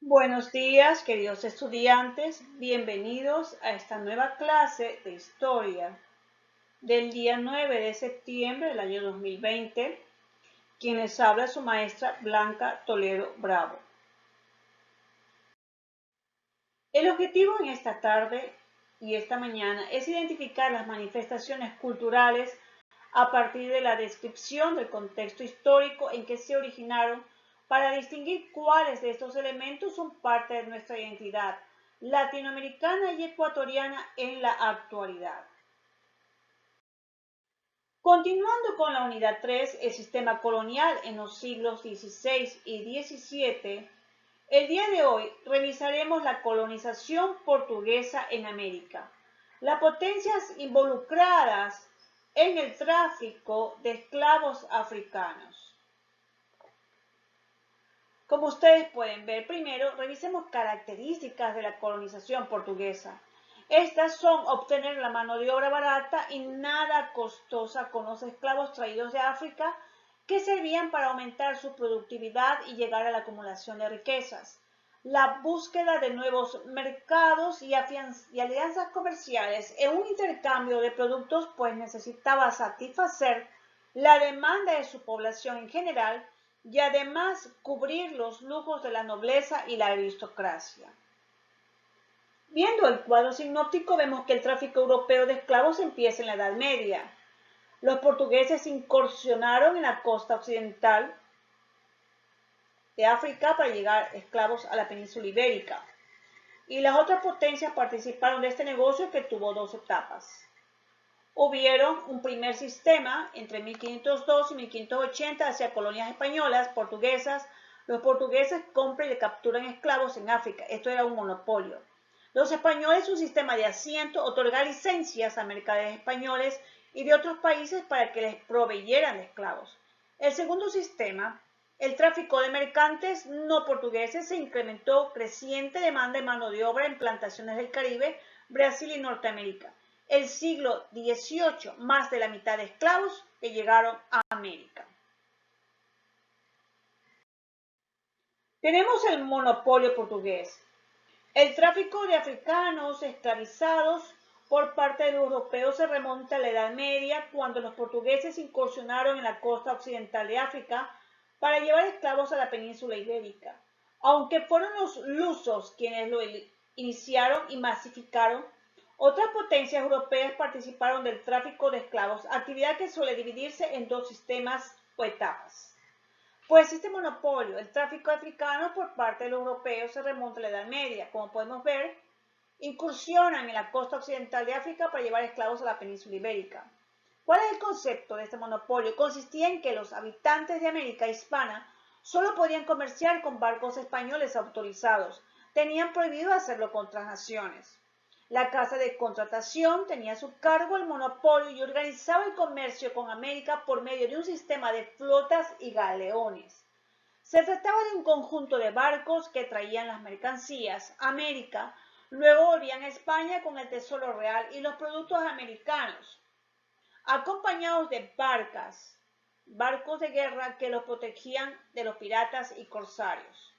Buenos días, queridos estudiantes. Bienvenidos a esta nueva clase de historia del día 9 de septiembre del año 2020. Quien les habla es su maestra Blanca Toledo Bravo. El objetivo en esta tarde y esta mañana es identificar las manifestaciones culturales a partir de la descripción del contexto histórico en que se originaron para distinguir cuáles de estos elementos son parte de nuestra identidad latinoamericana y ecuatoriana en la actualidad. Continuando con la unidad 3, el sistema colonial en los siglos XVI y XVII, el día de hoy revisaremos la colonización portuguesa en América, las potencias involucradas en el tráfico de esclavos africanos. Como ustedes pueden ver, primero revisemos características de la colonización portuguesa. Estas son obtener la mano de obra barata y nada costosa con los esclavos traídos de África que servían para aumentar su productividad y llegar a la acumulación de riquezas. La búsqueda de nuevos mercados y alianzas comerciales en un intercambio de productos, pues necesitaba satisfacer la demanda de su población en general y además cubrir los lujos de la nobleza y la aristocracia. Viendo el cuadro sinóptico vemos que el tráfico europeo de esclavos empieza en la Edad Media. Los portugueses incursionaron en la costa occidental de África para llegar esclavos a la península ibérica. Y las otras potencias participaron de este negocio que tuvo dos etapas. Hubieron un primer sistema entre 1502 y 1580 hacia colonias españolas, portuguesas. Los portugueses compran y capturan esclavos en África. Esto era un monopolio. Los españoles, un sistema de asiento, otorgar licencias a mercaderes españoles y de otros países para que les proveyeran de esclavos. El segundo sistema, el tráfico de mercantes no portugueses, se incrementó creciente demanda de mano de obra en plantaciones del Caribe, Brasil y Norteamérica. El siglo XVIII, más de la mitad de esclavos que llegaron a América. Tenemos el monopolio portugués. El tráfico de africanos esclavizados por parte de los europeos se remonta a la Edad Media, cuando los portugueses incursionaron en la costa occidental de África para llevar esclavos a la península ibérica. Aunque fueron los lusos quienes lo iniciaron y masificaron, otras potencias europeas participaron del tráfico de esclavos, actividad que suele dividirse en dos sistemas o etapas. Pues este monopolio, el tráfico africano por parte de los europeos, se remonta a la Edad Media. Como podemos ver, incursionan en la costa occidental de África para llevar esclavos a la península ibérica. ¿Cuál es el concepto de este monopolio? Consistía en que los habitantes de América hispana solo podían comerciar con barcos españoles autorizados. Tenían prohibido hacerlo con otras naciones. La casa de contratación tenía a su cargo el monopolio y organizaba el comercio con América por medio de un sistema de flotas y galeones. Se trataba de un conjunto de barcos que traían las mercancías a América, luego volvían a España con el tesoro real y los productos americanos, acompañados de barcos de guerra que los protegían de los piratas y corsarios.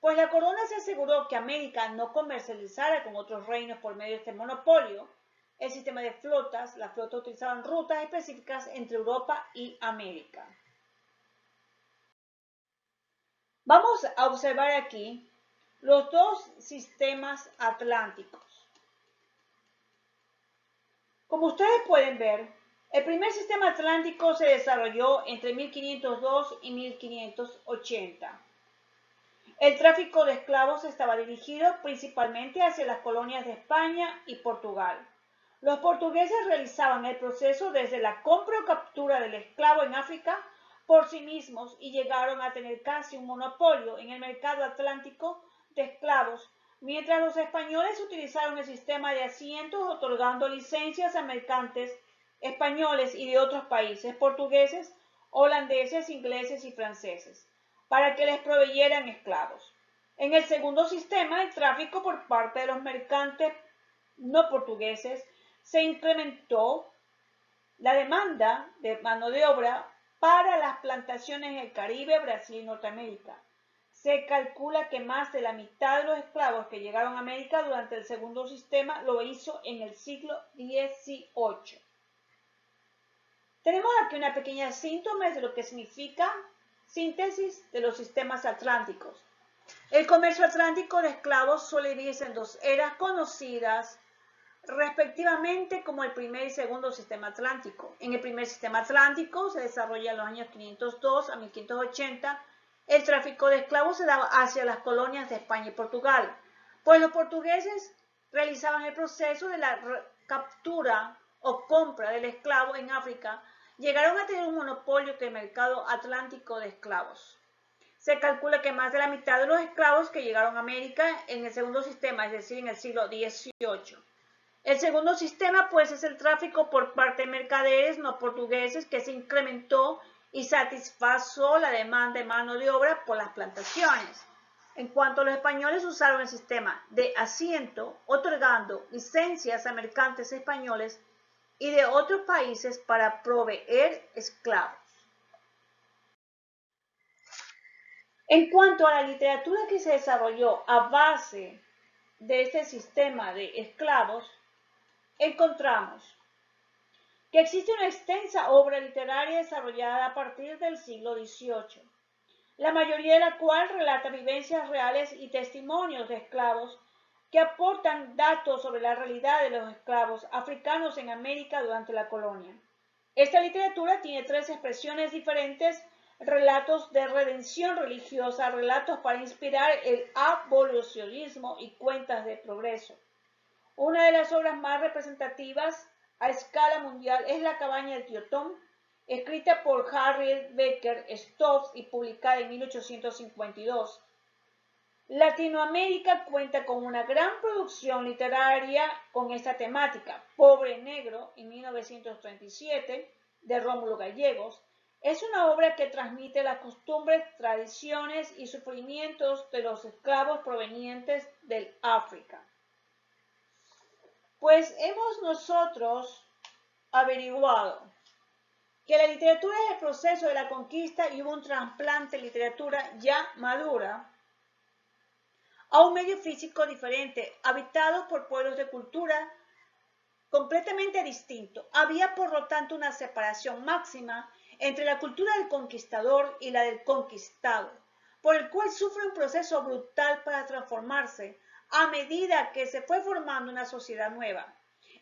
Pues la corona se aseguró que América no comercializara con otros reinos por medio de este monopolio. El sistema de flotas, las flotas utilizaban rutas específicas entre Europa y América. Vamos a observar aquí los dos sistemas atlánticos. Como ustedes pueden ver, el primer sistema atlántico se desarrolló entre 1502 y 1580. El tráfico de esclavos estaba dirigido principalmente hacia las colonias de España y Portugal. Los portugueses realizaban el proceso desde la compra o captura del esclavo en África por sí mismos y llegaron a tener casi un monopolio en el mercado atlántico de esclavos, mientras los españoles utilizaron el sistema de asientos otorgando licencias a mercantes españoles y de otros países, portugueses, holandeses, ingleses y franceses, para que les proveyeran esclavos. En el segundo sistema, el tráfico por parte de los mercantes no portugueses se incrementó la demanda de mano de obra para las plantaciones en el Caribe, Brasil y Norteamérica. Se calcula que más de la mitad de los esclavos que llegaron a América durante el segundo sistema lo hizo en el siglo XVIII. Tenemos aquí una pequeña síntoma de lo que significa síntesis de los sistemas atlánticos. El comercio atlántico de esclavos suele dividirse en dos eras conocidas respectivamente como el primer y segundo sistema atlántico. En el primer sistema atlántico se desarrolla en los años 502 a 1580. El tráfico de esclavos se daba hacia las colonias de España y Portugal, pues los portugueses realizaban el proceso de la captura o compra del esclavo en África. Llegaron a tener un monopolio que el mercado atlántico de esclavos. Se calcula que más de la mitad de los esclavos que llegaron a América en el segundo sistema, es decir, en el siglo XVIII. El segundo sistema, pues, es el tráfico por parte de mercaderes no portugueses que se incrementó y satisfació la demanda de mano de obra por las plantaciones. En cuanto a los españoles, usaron el sistema de asiento, otorgando licencias a mercantes españoles y de otros países para proveer esclavos. En cuanto a la literatura que se desarrolló a base de este sistema de esclavos, encontramos que existe una extensa obra literaria desarrollada a partir del siglo XVIII, la mayoría de la cual relata vivencias reales y testimonios de esclavos que aportan datos sobre la realidad de los esclavos africanos en América durante la colonia. Esta literatura tiene tres expresiones diferentes: relatos de redención religiosa, relatos para inspirar el abolicionismo y cuentas de progreso. Una de las obras más representativas a escala mundial es La cabaña del tío Tom, escrita por Harriet Beecher Stowe y publicada en 1852. Latinoamérica cuenta con una gran producción literaria con esta temática. Pobre Negro, en 1937, de Rómulo Gallegos, es una obra que transmite las costumbres, tradiciones y sufrimientos de los esclavos provenientes del África. Pues hemos nosotros averiguado que la literatura es el proceso de la conquista y hubo un trasplante de literatura ya madura a un medio físico diferente, habitado por pueblos de cultura completamente distinto. Había, por lo tanto, una separación máxima entre la cultura del conquistador y la del conquistado, por el cual sufre un proceso brutal para transformarse a medida que se fue formando una sociedad nueva.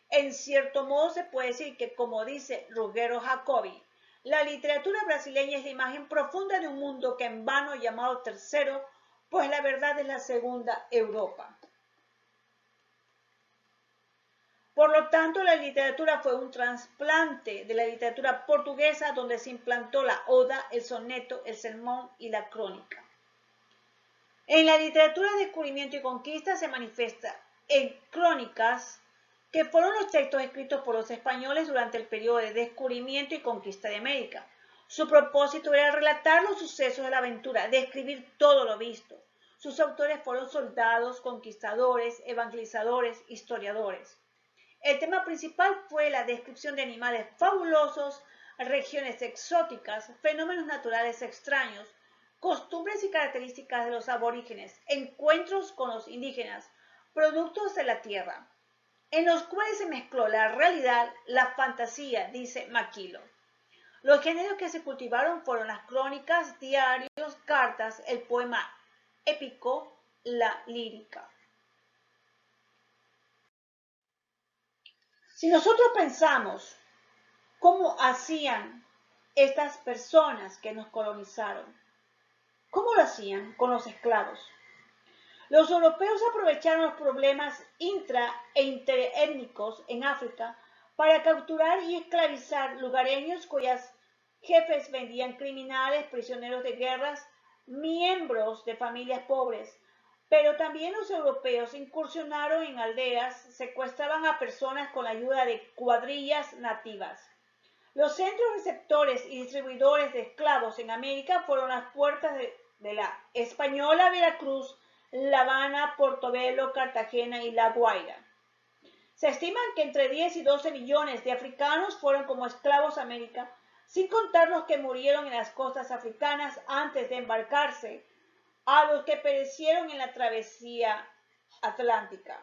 En cierto modo se puede decir que, como dice Ruggero Jacobi, la literatura brasileña es la imagen profunda de un mundo que en vano llamado tercero, pues la verdad es la segunda Europa. Por lo tanto, la literatura fue un trasplante de la literatura portuguesa, donde se implantó la oda, el soneto, el sermón y la crónica. En la literatura de descubrimiento y conquista se manifiesta en crónicas, que fueron los textos escritos por los españoles durante el periodo de descubrimiento y conquista de América. Su propósito era relatar los sucesos de la aventura, describir todo lo visto. Sus autores fueron soldados, conquistadores, evangelizadores, historiadores. El tema principal fue la descripción de animales fabulosos, regiones exóticas, fenómenos naturales extraños, costumbres y características de los aborígenes, encuentros con los indígenas, productos de la tierra, en los cuales se mezcló la realidad, la fantasía, dice Maquilo. Los géneros que se cultivaron fueron las crónicas, diarios, cartas, el poema épico, la lírica. Si nosotros pensamos cómo hacían estas personas que nos colonizaron, ¿cómo lo hacían con los esclavos? Los europeos aprovecharon los problemas intra e interétnicos en África para capturar y esclavizar lugareños cuyos jefes vendían criminales, prisioneros de guerras, miembros de familias pobres. Pero también los europeos incursionaron en aldeas, secuestraban a personas con la ayuda de cuadrillas nativas. Los centros receptores y distribuidores de esclavos en América fueron las puertas de la Española, Veracruz, La Habana, Portobelo, Cartagena y La Guaira. Se estiman que entre 10 y 12 millones de africanos fueron como esclavos a América, sin contar los que murieron en las costas africanas antes de embarcarse a los que perecieron en la travesía atlántica.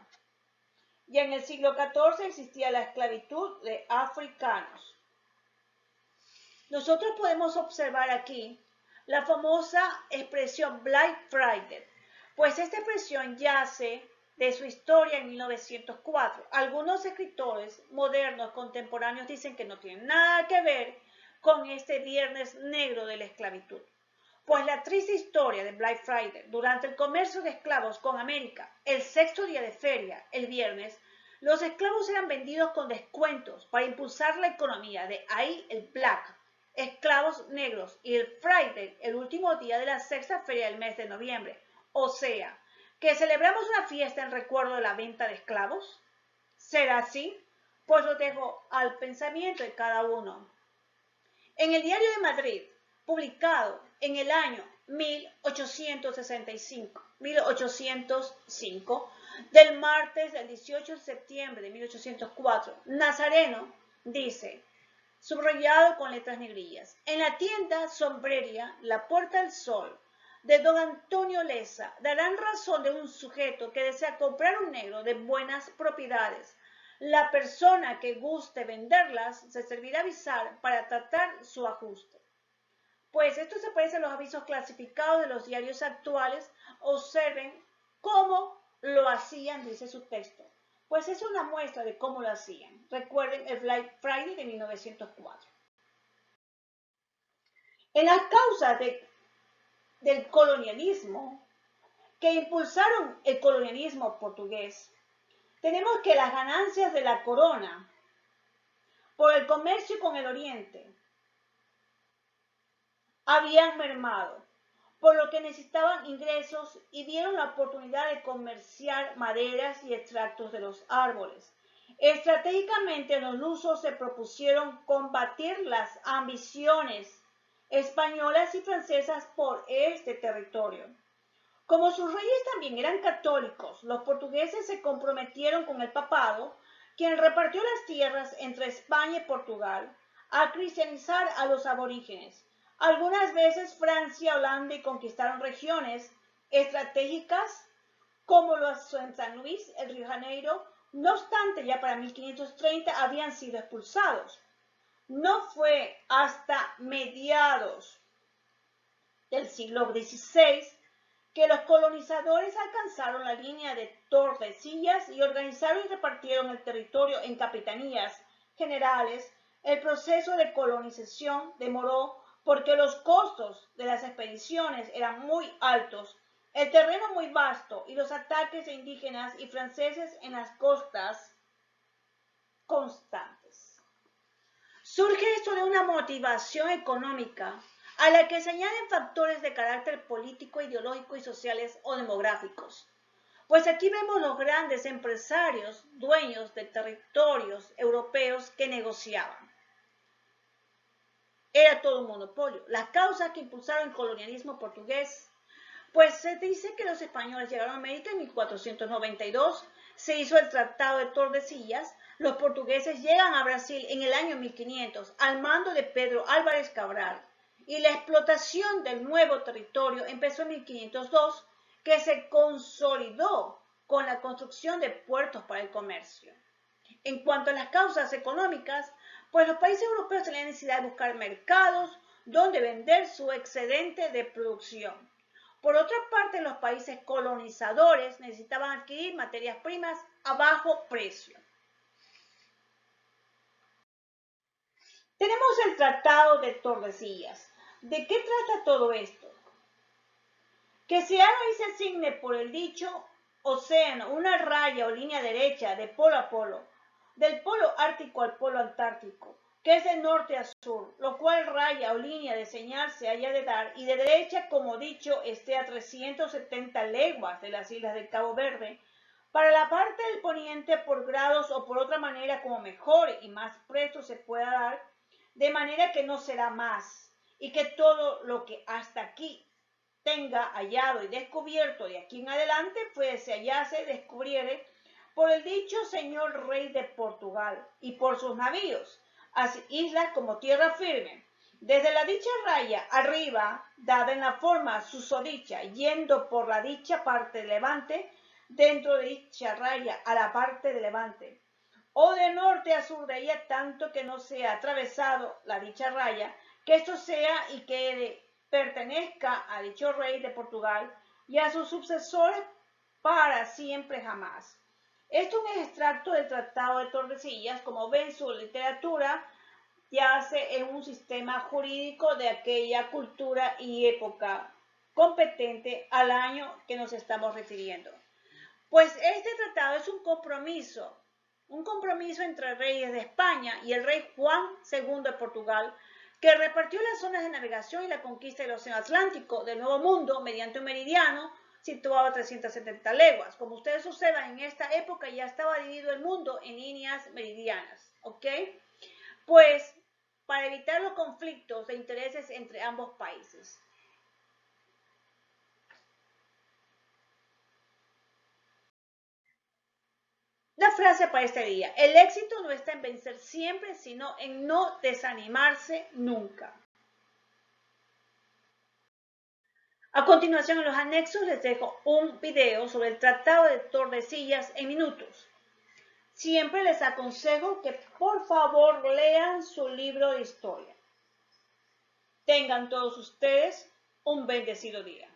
Y en el siglo XIV existía la esclavitud de africanos. Nosotros podemos observar aquí la famosa expresión Black Friday, pues esta expresión yace de su historia en 1904. Algunos escritores modernos contemporáneos dicen que no tiene nada que ver con este viernes negro de la esclavitud, pues la triste historia de Black Friday durante el comercio de esclavos con América, el sexto día de feria, el viernes, los esclavos eran vendidos con descuentos para impulsar la economía, de ahí el Black, esclavos negros, y el Friday, el último día de la sexta feria del mes de noviembre. O sea, ¿que celebramos una fiesta en recuerdo de la venta de esclavos? ¿Será así? Pues lo dejo al pensamiento de cada uno. En el Diario de Madrid, publicado en el año 1805, del martes del 18 de septiembre de 1804, Nazareno dice, subrayado con letras negrillas, en la tienda sombrería La Puerta del Sol, de don Antonio Leza, darán razón de un sujeto que desea comprar un negro de buenas propiedades. La persona que guste venderlas se servirá avisar para tratar su ajuste. Pues esto se parece a los avisos clasificados de los diarios actuales. Observen cómo lo hacían, dice su texto. Pues es una muestra de cómo lo hacían. Recuerden el Black Friday de 1904. En las causas del colonialismo que impulsaron el colonialismo portugués, tenemos que las ganancias de la corona por el comercio con el oriente habían mermado, por lo que necesitaban ingresos y vieron la oportunidad de comerciar maderas y extractos de los árboles. Estratégicamente los lusos se propusieron combatir las ambiciones españolas y francesas por este territorio. Como sus reyes también eran católicos, los portugueses se comprometieron con el papado, quien repartió las tierras entre España y Portugal, a cristianizar a los aborígenes. Algunas veces Francia, Holanda y conquistaron regiones estratégicas como los en San Luis, el Río de Janeiro. No obstante, ya para 1530 habían sido expulsados. No fue hasta mediados del siglo XVI que los colonizadores alcanzaron la línea de Tordesillas y organizaron y repartieron el territorio en capitanías generales. El proceso de colonización demoró porque los costos de las expediciones eran muy altos, el terreno muy vasto y los ataques de indígenas y franceses en las costas constantes. Surge esto de una motivación económica a la que se añaden factores de carácter político, ideológico y sociales o demográficos. Pues aquí vemos los grandes empresarios, dueños de territorios europeos que negociaban. Era todo un monopolio. Las causas que impulsaron el colonialismo portugués, pues se dice que los españoles llegaron a América en 1492, se hizo el Tratado de Tordesillas, los portugueses llegan a Brasil en el año 1500 al mando de Pedro Álvares Cabral y la explotación del nuevo territorio empezó en 1502, que se consolidó con la construcción de puertos para el comercio. En cuanto a las causas económicas, pues los países europeos tenían necesidad de buscar mercados donde vender su excedente de producción. Por otra parte, los países colonizadores necesitaban adquirir materias primas a bajo precio. Tenemos el Tratado de Tordesillas. ¿De qué trata todo esto? Que se haga y se asigne por el dicho océano una raya o línea derecha de polo a polo, del polo ártico al polo antártico, que es de norte a sur, lo cual raya o línea de señal se haya de dar y de derecha, como dicho, esté a 370 leguas de las islas del Cabo Verde, para la parte del poniente por grados o por otra manera como mejor y más presto se pueda dar, de manera que no será más, y que todo lo que hasta aquí tenga hallado y descubierto de aquí en adelante, pues se hallase, descubriere por el dicho señor rey de Portugal y por sus navíos, así islas como tierra firme, Desde la dicha raya arriba, dada en la forma susodicha, yendo por la dicha parte de levante, dentro de dicha raya a la parte de levante, o de norte a sur de ella, tanto que no sea atravesado la dicha raya, que esto sea y que pertenezca a dicho rey de Portugal y a sus sucesores para siempre jamás. Esto es un extracto del Tratado de Tordesillas. Como ven, su literatura yace en un sistema jurídico de aquella cultura y época competente al año que nos estamos refiriendo. Pues este tratado es un compromiso entre reyes de España y el rey Juan II de Portugal, que repartió las zonas de navegación y la conquista del Océano Atlántico del Nuevo Mundo mediante un meridiano situado a 370 leguas. Como ustedes observan, en esta época ya estaba dividido el mundo en líneas meridianas, ¿ok? Pues para evitar los conflictos de intereses entre ambos países. La frase para este día: el éxito no está en vencer siempre, sino en no desanimarse nunca. A continuación, en los anexos les dejo un video sobre el Tratado de Tordesillas en minutos. Siempre les aconsejo que por favor lean su libro de historia. Tengan todos ustedes un bendecido día.